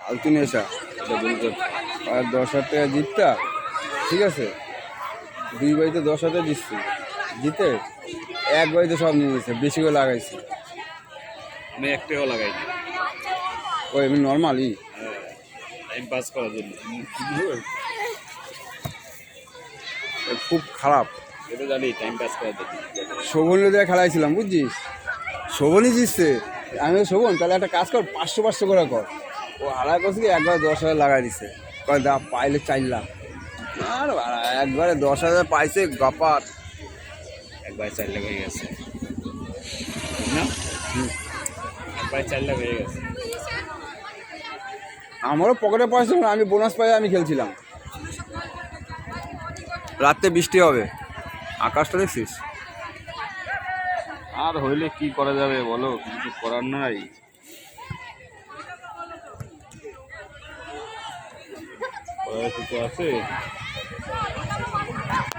ফালতু নেশা। আর 10,000 টাকা জিততা, ঠিক আছে, 2 বাড়িতে 10,000 জিতছি, জিতে 1 বাড়িতে সব নিয়ে গেছে, বেশি করে লাগাইছি। আমি একটাও লাগাই না। ও এমনি নর্মালই টাইম পাস করার জন্য। খুব খারাপ। এটা জানি টাইম পাস করার জন্য। শোভনীয় দিয়ে খেলাইছিলাম, বুঝছিস, শোভনই জিতছে। আমি শোভন তাহলে একটা কাজ কর, 500 করে কর। ও হারা করছে কি, একবার 10,000 লাগাই দিছে, কয় দা পাইলে 4 লাখ। আর একবারে 10,000 পাইছে গপাত। একবার 4 লাখ হয়ে গেছে না? একবার 4 লাখ হয়ে গেছে। আমারও পকেটে পয়সা ছিল না, আমি বোনাস পাই আমি খেলছিলাম। রাত্রে বৃষ্টি হবে, আকাশটা দেখছিস? আর হইলে কি করা যাবে বলো, কিছু করার নাই। করার কিছু আছে?